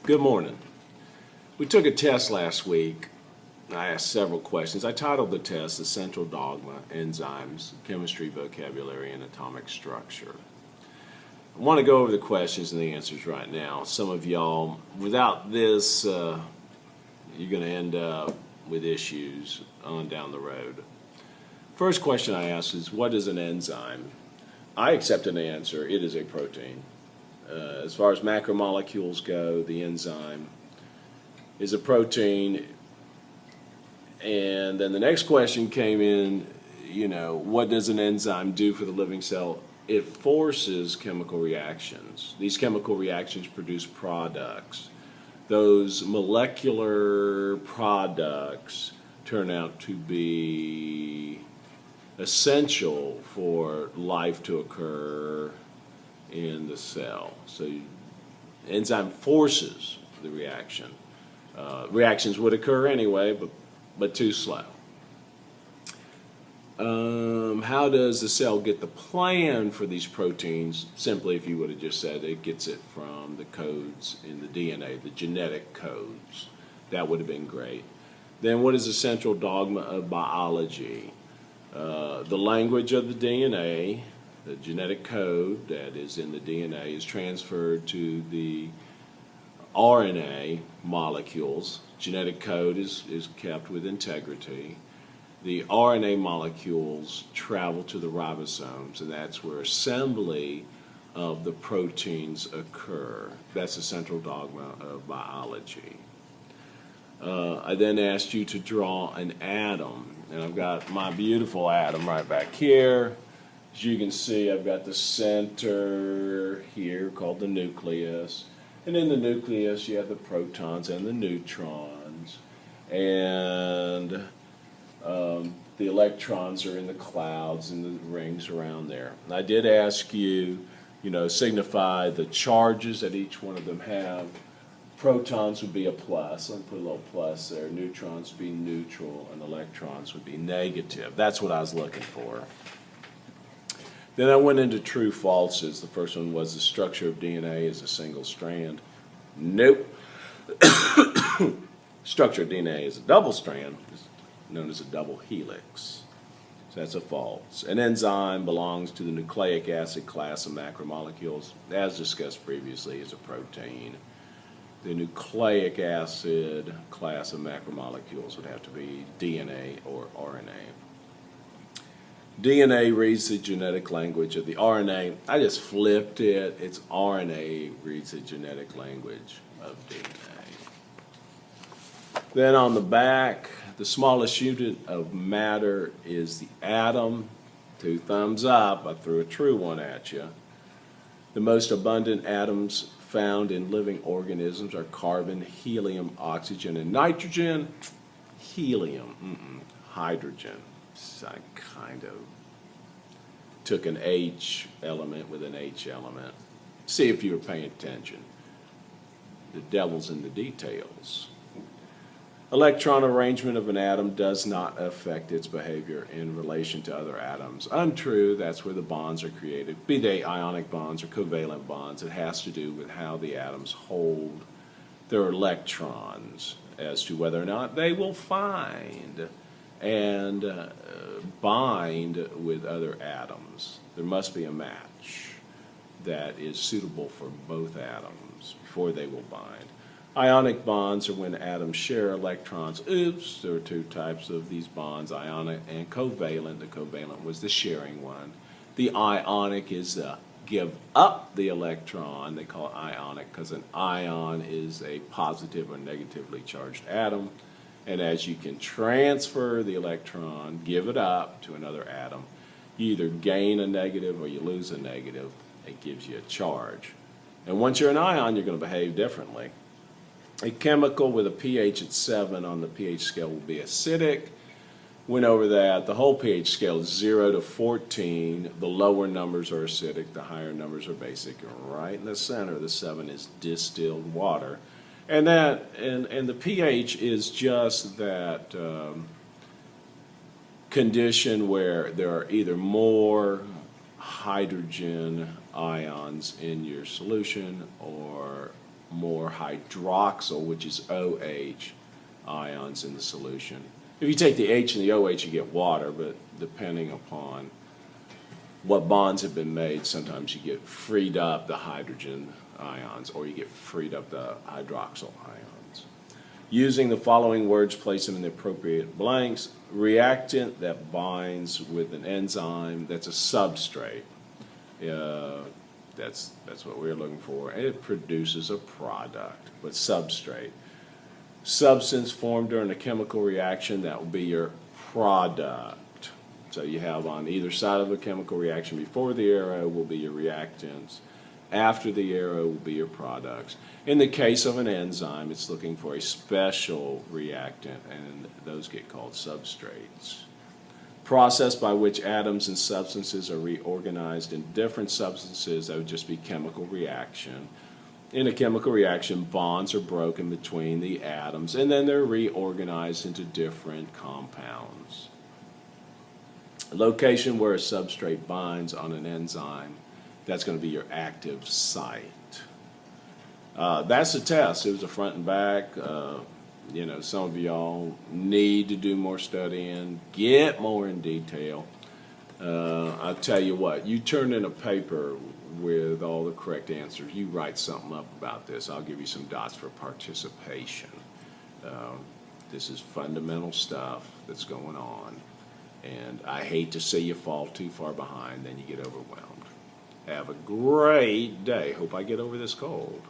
Good morning. We took a test last week. I asked several questions. I titled the test The Central Dogma, Enzymes, Chemistry, Vocabulary, and Atomic Structure. I want to go over the questions and the answers right now. Some of y'all, without this, you're going to end up with issues on down the road. First question I asked is, what is an enzyme? I accepted an answer. It is a protein. As far as macromolecules go, the enzyme is a protein. And then the next question came in, what does an enzyme do for the living cell? It forces chemical reactions. These chemical reactions produce products. Those molecular products turn out to be essential for life to occur in the cell. So enzyme forces the reaction. Reactions would occur anyway, but too slow. How does the cell get the plan for these proteins? Simply, if you would have just said it gets it from the codes in the DNA, the genetic codes. That would have been great. Then what is the central dogma of biology? The language of the DNA, the genetic code that is in the DNA, is transferred to the RNA molecules. Genetic code is kept with integrity. The RNA molecules travel to the ribosomes, and that's where assembly of the proteins occur. That's the central dogma of biology. I then asked you to draw an atom, and I've got my beautiful atom right back here. As you can see, I've got the center here called the nucleus. And in the nucleus, you have the protons and the neutrons. And the electrons are in the clouds and the rings around there. And I did ask you, signify the charges that each one of them have. Protons would be a plus. Let me put a little plus there. Neutrons would be neutral, and electrons would be negative. That's what I was looking for. Then I went into true falses. The first one was the structure of DNA is a single strand. Nope. Structure of DNA is a double strand, known as a double helix. So that's a false. An enzyme belongs to the nucleic acid class of macromolecules. As discussed previously, is a protein. The nucleic acid class of macromolecules would have to be DNA or RNA. DNA reads the genetic language of the RNA. I just flipped it. It's RNA reads the genetic language of DNA. Then on the back, the smallest unit of matter is the atom. 2 thumbs up. I threw a true one at you. The most abundant atoms found in living organisms are carbon, helium, oxygen, and nitrogen. Helium, hydrogen. So I kind of took an H element with an H element. See if you were paying attention. The devil's in the details. Electron arrangement of an atom does not affect its behavior in relation to other atoms. Untrue, that's where the bonds are created. Be they ionic bonds or covalent bonds, it has to do with how the atoms hold their electrons as to whether or not they will find and bind with other atoms. There must be a match that is suitable for both atoms before they will bind. Ionic bonds are when atoms share electrons. Oops, there are 2 types of these bonds, ionic and covalent. The covalent was the sharing one. The ionic is the give up the electron. They call it ionic because an ion is a positive or negatively charged atom. And as you can transfer the electron, give it up to another atom, you either gain a negative or you lose a negative. It gives you a charge. And once you're an ion, you're going to behave differently. A chemical with a pH at 7 on the pH scale will be acidic. Went over that. The whole pH scale is 0 to 14. The lower numbers are acidic, the higher numbers are basic. And right in the center, the 7 is distilled water. And the pH is just that condition where there are either more hydrogen ions in your solution or more hydroxyl, which is OH, ions in the solution. If you take the H and the OH, you get water, but depending upon what bonds have been made, sometimes you get freed up the hydrogen ions, or you get freed up the hydroxyl ions. Using the following words, place them in the appropriate blanks. Reactant that binds with an enzyme that's a substrate. That's what we're looking for. And it produces a product, but substrate. Substance formed during a chemical reaction, that will be your product. So you have on either side of a chemical reaction, before the arrow will be your reactants, after the arrow will be your products. In the case of an enzyme, it's looking for a special reactant, and those get called substrates. Process by which atoms and substances are reorganized in different substances, that would just be chemical reaction. In a chemical reaction, bonds are broken between the atoms, and then they're reorganized into different compounds. Location where a substrate binds on an enzyme, that's going to be your active site. That's the test. It was a front and back. Some of y'all need to do more studying, get more in detail. I'll tell you what, you turn in a paper with all the correct answers. You write something up about this. I'll give you some dots for participation. This is fundamental stuff that's going on. And I hate to see you fall too far behind, then you get overwhelmed. Have a great day. Hope I get over this cold.